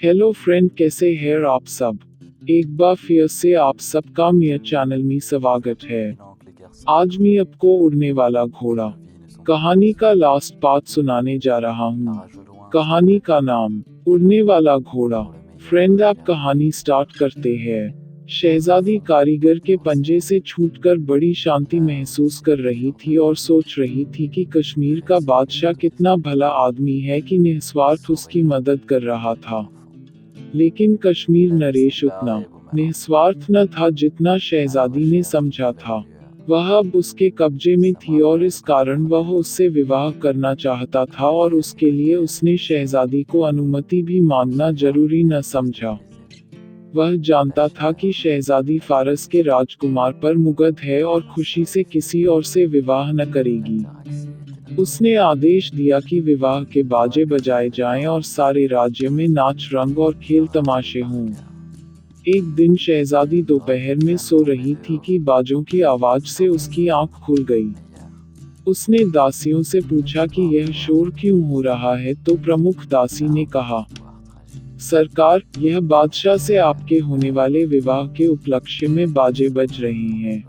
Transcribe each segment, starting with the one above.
Hello friend, कैसे हैं आप सब। एक बार फिर से आप सबका मेरे चैनल में स्वागत है। आज मैं आपको उड़ने वाला घोड़ा कहानी का लास्ट पार्ट सुनाने जा रहा हूँ। कहानी का नाम उड़ने वाला घोड़ा। फ्रेंड, आप कहानी स्टार्ट करते हैं। शहजादी कारीगर के पंजे से छूटकर बड़ी शांति महसूस कर रही थी और सोच रही थी कि कश्मीर का बादशाह कितना भला आदमी है कि निस्वार्थ उसकी मदद कर रहा था। लेकिन कश्मीर नरेश उतना निस्वार्थ न था जितना शहजादी ने समझा था। वह अब उसके कब्जे में थी और इस कारण वह उससे विवाह करना चाहता था और उसके लिए उसने शहजादी को अनुमति भी मांगना जरूरी न समझा। वह जानता था कि शहजादी फारस के राजकुमार पर मुग्ध है और खुशी से किसी और से विवाह न करेगी। उसने आदेश दिया कि विवाह के बाजे बजाए जाएं और सारे राज्य में नाच रंग और खेल तमाशे हों। एक दिन शहजादी दोपहर में सो रही थी कि बाजों की आवाज से उसकी आंख खुल गई। उसने दासियों से पूछा कि यह शोर क्यों हो रहा है, तो प्रमुख दासी ने कहा, सरकार, यह बादशाह से आपके होने वाले विवाह के उपलक्ष्य में बाजे बज रहे हैं।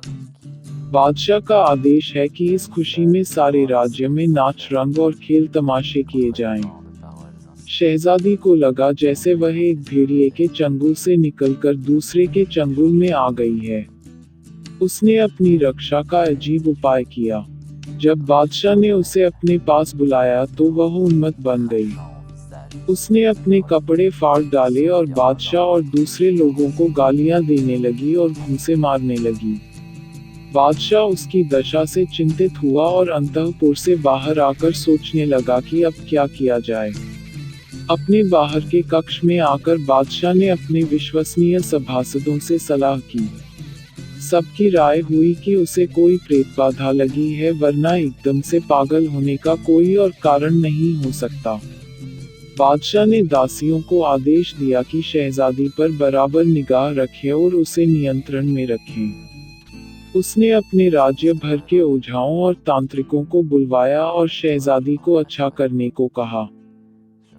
बादशाह का आदेश है कि इस खुशी में सारे राज्य में नाच रंग और खेल तमाशे किए जाएं। शहजादी को लगा जैसे वह एक भेड़िए के चंगुल से निकलकर दूसरे के चंगुल में आ गई है। उसने अपनी रक्षा का अजीब उपाय किया। जब बादशाह ने उसे अपने पास बुलाया तो वह उन्मत्त बन गई। उसने अपने कपड़े फाड़ डाले और बादशाह और दूसरे लोगों को गालियां देने लगी और घूंसे मारने लगी। बादशाह उसकी दशा से चिंतित हुआ और अंतःपुर से बाहर आकर सोचने लगा कि अब क्या किया जाए। अपने बाहर के कक्ष में आकर बादशाह ने अपने विश्वसनीय सभासदों से सलाह की। सबकी राय हुई कि उसे कोई प्रेत बाधा लगी है, वरना एकदम से पागल होने का कोई और कारण नहीं हो सकता। बादशाह ने दासियों को आदेश दिया कि शहजादी पर बराबर निगाह रखें और उसे नियंत्रण में रखें। उसने अपने राज्य भर के ओझाओं और तांत्रिकों को बुलवाया और शहजादी को अच्छा करने को कहा।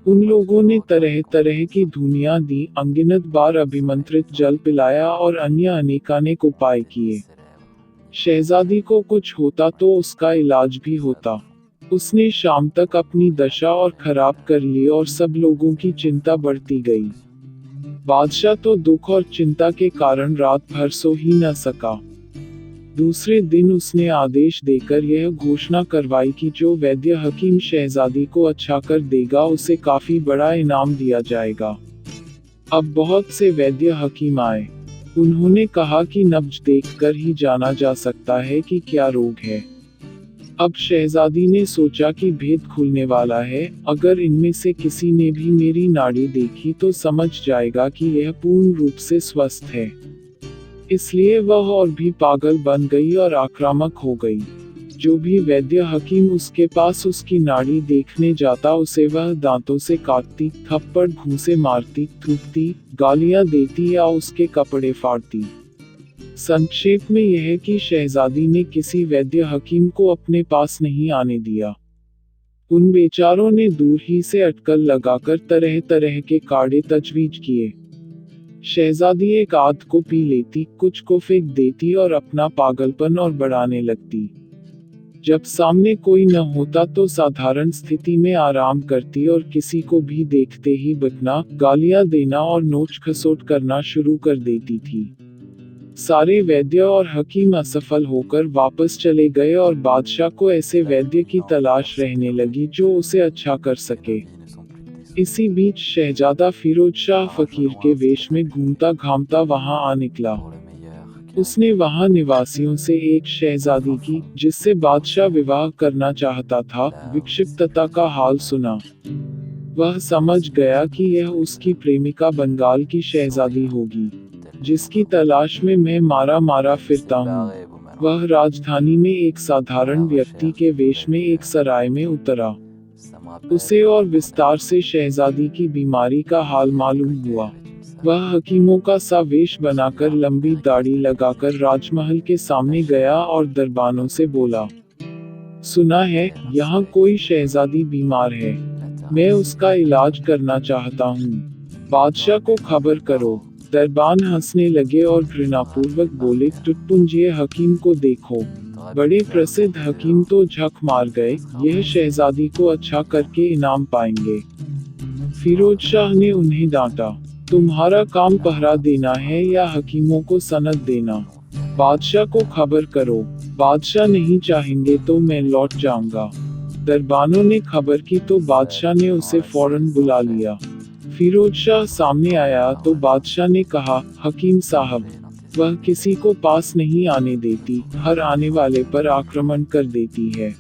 उन लोगों ने तरह तरह की धुनियां दी, अनगिनत बार अभिमंत्रित जल पिलाया और अन्य अनेकानेक उपाय किए। शहजादी को कुछ होता तो उसका इलाज भी होता। उसने शाम तक अपनी दशा और खराब कर ली और सब लोगों की चिंता बढ़ती गई। बादशाह तो दुख और चिंता के कारण रात भर सो ही न सका। दूसरे दिन उसने आदेश देकर यह घोषणा करवाई कि जो वैद्य हकीम शहजादी को अच्छा कर देगा उसे काफी बड़ा इनाम दिया जाएगा। अब बहुत से वैद्य हकीम आए। उन्होंने कहा कि नब्ज देखकर ही जाना जा सकता है कि क्या रोग है। अब शहजादी ने सोचा कि भेद खुलने वाला है। अगर इनमें से किसी ने भी मेरी नाड़ी देखी तो समझ जाएगा कि यह पूर्ण रूप से स्वस्थ है। इसलिए वह और भी पागल बन गई और आक्रामक हो गई। जो भी वैद्य हकीम उसके पास उसकी नाड़ी देखने जाता उसे वह दांतों से काटती, थप्पड़ घूंसे मारती, थूकती, गालियां देती या उसके कपड़े फाड़ती। संक्षेप में यह कि शहजादी ने किसी वैद्य हकीम को अपने पास नहीं आने दिया। उन बेचारों ने दूर ही से अटकल लगाकर तरह तरह के काढ़े तजवीज किए। शहजादी एक आध को पी लेती, कुछ को फेंक देती और अपना पागलपन और बढ़ाने लगती। जब सामने कोई न होता तो साधारण स्थिति में आराम करती और किसी को भी देखते ही बकना, गालियां देना और नोच खसोट करना शुरू कर देती थी। सारे वैद्य और हकीम असफल होकर वापस चले गए और बादशाह को ऐसे वैद्य की तलाश रहने लगी जो उसे अच्छा कर सके। इसी बीच शहजादा फिरोज शाह फकीर के वेश में घूमता घामता वहां आ निकला। उसने वहां निवासियों से एक शहजादी की, जिससे बादशाह विवाह करना चाहता था, विक्षिप्तता का हाल सुना। वह समझ गया कि यह उसकी प्रेमिका बंगाल की शहजादी होगी, जिसकी तलाश में मैं मारा मारा फिरता हूँ। वह राजधानी में एक साधारण व्यक्ति के वेश में एक सराय में उतरा। उसे और विस्तार से शहजादी की बीमारी का हाल मालूम हुआ। वह हकीमों का सा वेश बनाकर लंबी दाढ़ी लगाकर राजमहल के सामने गया और दरबानों से बोला, सुना है यहाँ कोई शहजादी बीमार है, मैं उसका इलाज करना चाहता हूँ। बादशाह को खबर करो। दरबान हंसने लगे और घृणापूर्वक बोले, टुटपुंजिए हकीम को देखो। बड़े प्रसिद्ध हकीम तो झक मार गए, यह शहजादी को अच्छा करके इनाम पाएंगे। फिरोज शाह ने उन्हें डांटा, तुम्हारा काम पहरा देना है या हकीमों को सनद देना? बादशाह को खबर करो। बादशाह नहीं चाहेंगे तो मैं लौट जाऊंगा। दरबानों ने खबर की तो बादशाह ने उसे फौरन बुला लिया। फिरोज शाह सामने आया तो बादशाह ने कहा, हकीम साहब, वह किसी को पास नहीं आने देती, हर आने वाले पर आक्रमण कर देती है।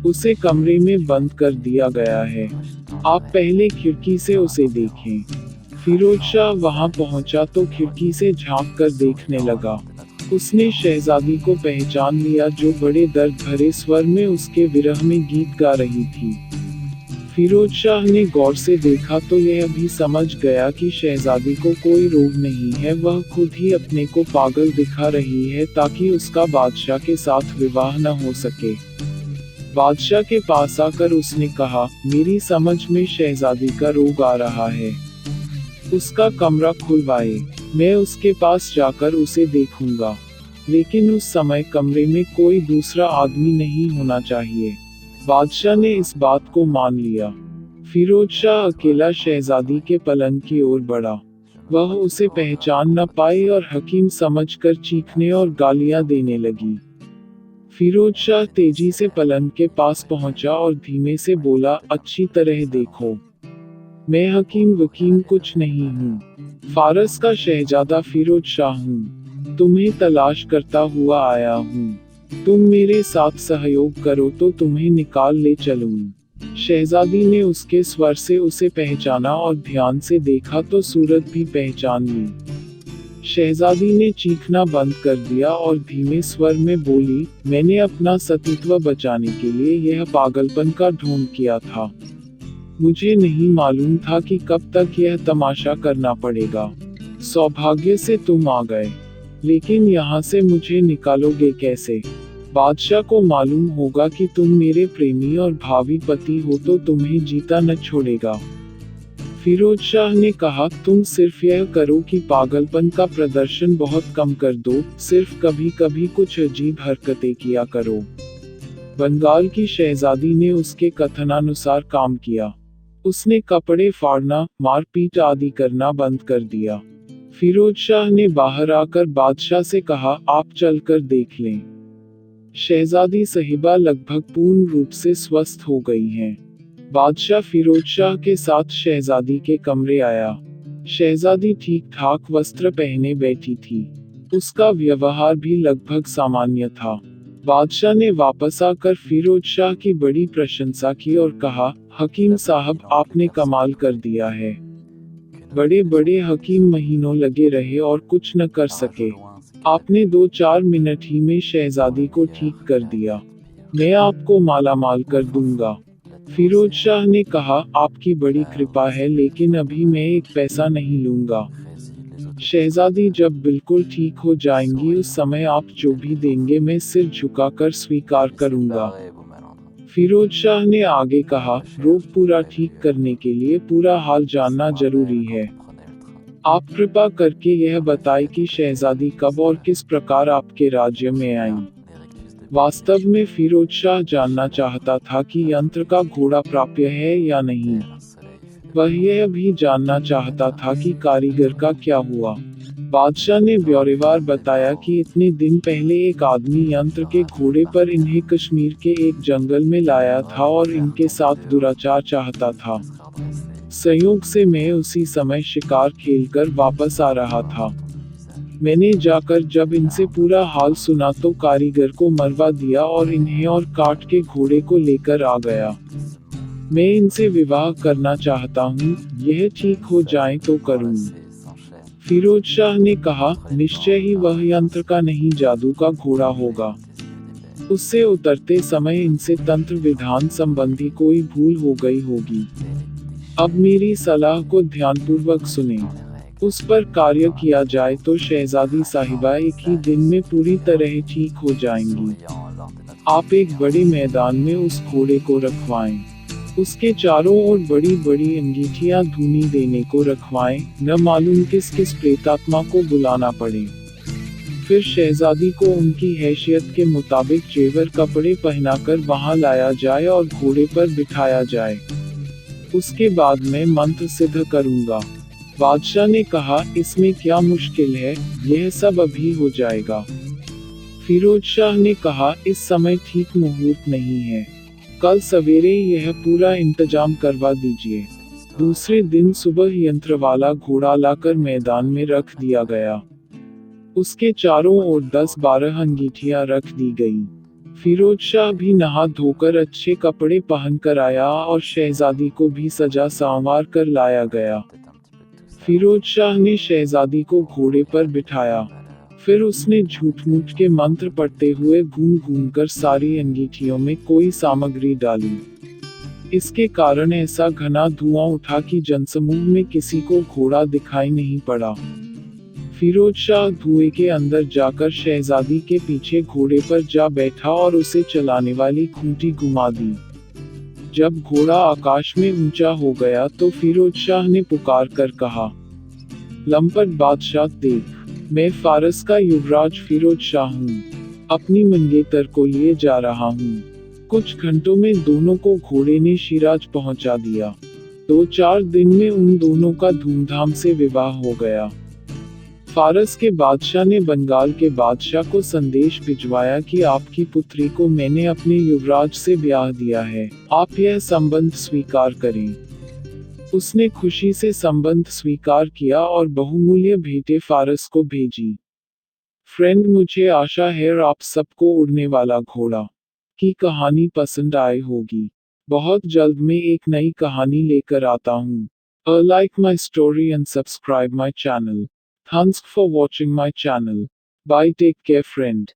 उसे कमरे में बंद कर दिया गया है। आप पहले खिड़की से उसे देखें। फिरोज शाह वहां पहुंचा तो खिड़की से झांक कर देखने लगा। उसने शहजादी को पहचान लिया जो बड़े दर्द भरे स्वर में उसके विरह में गीत गा रही थी। फिरोज शाह ने गौर से देखा तो यह भी समझ गया कि शहजादी को कोई रोग नहीं है, वह खुद ही अपने को पागल दिखा रही है ताकि उसका बादशाह के साथ विवाह न हो सके। बादशाह के पास आकर उसने कहा, मेरी समझ में शहजादी का रोग आ रहा है, उसका कमरा खुलवाए, मैं उसके पास जाकर उसे देखूंगा, लेकिन उस समय कमरे में कोई दूसरा आदमी नहीं होना चाहिए। बादशाह ने इस बात को मान लिया। फिरोज शाह अकेला शहजादी के पलंग की ओर बढ़ा। वह उसे पहचान न पाई और हकीम समझकर चीखने और गालियां देने लगी। फिरोज शाह तेजी से पलंग के पास पहुंचा और धीमे से बोला, अच्छी तरह देखो, मैं हकीम वकीम कुछ नहीं हूँ, फारस का शहजादा फिरोज शाह हूँ, तुम्हें तलाश करता हुआ आया हूँ। तुम मेरे साथ सहयोग करो तो तुम्हें निकाल ले चलूं। शहजादी ने उसके स्वर से उसे पहचाना और ध्यान से देखा तो सूरत भी पहचान ली। शहजादी ने चीखना बंद कर दिया और धीमे स्वर में बोली, मैंने अपना सतीत्व बचाने के लिए यह पागलपन का ढोंग किया था। मुझे नहीं मालूम था कि कब तक यह तमाशा करना पड़ेगा। सौभाग्य से तुम आ गए, लेकिन यहाँ से मुझे निकालोगे कैसे? बादशाह को मालूम होगा कि तुम मेरे प्रेमी और भावी पति हो तो तुम्हें जीता न छोड़ेगा। फिरोज शाह ने कहा, तुम सिर्फ यह करो कि पागलपन का प्रदर्शन बहुत कम कर दो, सिर्फ कभी कभी कुछ अजीब हरकतें किया करो। बंगाल की शहजादी ने उसके कथनानुसार काम किया। उसने कपड़े फाड़ना, मारपीट आदि करना बंद कर दिया। फिरोज शाह ने बाहर आकर बादशाह से कहा, आप चलकर देख लें। शहजादी साहिबा लगभग पूर्ण रूप से स्वस्थ हो गई हैं। बादशाह फिरोज शाह के साथ शहजादी के कमरे आया। शहजादी ठीक ठाक वस्त्र पहने बैठी थी। उसका व्यवहार भी लगभग सामान्य था। बादशाह ने वापस आकर फिरोज शाह की बड़ी प्रशंसा की और कहा, हकीम साहब, आपने कमाल कर दिया है। बड़े बड़े हकीम महीनों लगे रहे और कुछ न कर सके, आपने 2-4 मिनट ही में शहजादी को ठीक कर दिया। मैं आपको मालामाल कर दूंगा। फिरोज शाह ने कहा, आपकी बड़ी कृपा है, लेकिन अभी मैं एक पैसा नहीं लूंगा। शहजादी जब बिल्कुल ठीक हो जाएंगी उस समय आप जो भी देंगे मैं सिर झुकाकर स्वीकार करूंगा। फिरोज शाह ने आगे कहा, रोग पूरा ठीक करने के लिए पूरा हाल जानना जरूरी है। आप कृपा करके यह बताएं कि शहजादी कब और किस प्रकार आपके राज्य में आई। वास्तव में फिरोज शाह जानना चाहता था कि यंत्र का घोड़ा प्राप्य है या नहीं। वह यह भी जानना चाहता था कि कारीगर का क्या हुआ। बादशाह ने ब्यौरेवार बताया कि इतने दिन पहले एक आदमी यंत्र के घोड़े पर इन्हें कश्मीर के एक जंगल में लाया था और इनके साथ दुराचार चाहता था। संयोग से मैं उसी समय शिकार खेलकर वापस आ रहा था। मैंने जाकर जब इनसे पूरा हाल सुना तो कारीगर को मरवा दिया और इन्हें और काट के घोड़े को लेकर आ गया। मैं इनसे विवाह करना चाहता हूँ, यह ठीक हो जाए तो करूँ। फिरोज शाह ने कहा, निश्चय ही वह यंत्र का नहीं जादू का घोड़ा होगा। उससे उतरते समय इनसे तंत्र विधान संबंधी कोई भूल हो गई होगी। अब मेरी सलाह को ध्यानपूर्वक सुने। उस पर कार्य किया जाए तो शहजादी साहिबा एक ही दिन में पूरी तरह ठीक हो जाएंगी। आप एक बड़े मैदान में उस घोड़े को रखवाएं। उसके चारों ओर बड़ी बड़ी अंगीठियां धूनी देने को रखवाएं, न मालूम किस किस प्रेतात्मा को बुलाना पड़े। फिर शहजादी को उनकी हैसियत के मुताबिक जेवर कपड़े पहनाकर वहां लाया जाए और घोड़े पर बिठाया जाए। उसके बाद मैं मंत्र सिद्ध करूंगा। बादशाह ने कहा, इसमें क्या मुश्किल है, यह सब अभी हो जाएगा। फिरोज शाह ने कहा, इस समय ठीक मुहूर्त नहीं है, कल सवेरे यह पूरा इंतजाम करवा दीजिए। दूसरे दिन सुबह यंत्र वाला घोड़ा लाकर मैदान में रख दिया गया। उसके चारों ओर 10-12 अंगीठियां रख दी गईं। फिरोज शाह भी नहा धोकर अच्छे कपड़े पहनकर आया और शहजादी को भी सजा संवार कर लाया गया। फिरोज शाह ने शहजादी को घोड़े पर बिठाया। फिर उसने झूठ-मूठ के मंत्र पढ़ते हुए घूम घूम कर सारी अंगीठियों में कोई सामग्री डाली। इसके कारण ऐसा घना धुआं उठा कि जनसमूह में किसी को घोड़ा दिखाई नहीं पड़ा। फिरोज शाह धुएं के अंदर जाकर शहजादी के पीछे घोड़े पर जा बैठा और उसे चलाने वाली खूंटी घुमा दी। जब घोड़ा आकाश में ऊंचा हो गया तो फिरोज शाह ने पुकार कर कहा, लंपट बादशाह देख, मैं फारस का युवराज फिरोज शाह हूँ, अपनी मंगेतर को लिए जा रहा हूँ। कुछ घंटों में दोनों को घोड़े ने शिराज पहुँचा दिया। 2-4 दिन में उन दोनों का धूमधाम से विवाह हो गया। फारस के बादशाह ने बंगाल के बादशाह को संदेश भिजवाया कि आपकी पुत्री को मैंने अपने युवराज से ब्याह दिया है, आप यह संबंध स्वीकार करें। उसने खुशी से संबंध स्वीकार किया और बहुमूल्य भेंटें फारस को भेजी। फ्रेंड, मुझे आशा है आप सबको उड़ने वाला घोड़ा की कहानी पसंद आई होगी। बहुत जल्द मैं एक नई कहानी लेकर आता हूँ। Like my story and subscribe my channel. Thanks for watching my channel. Bye, take care friend.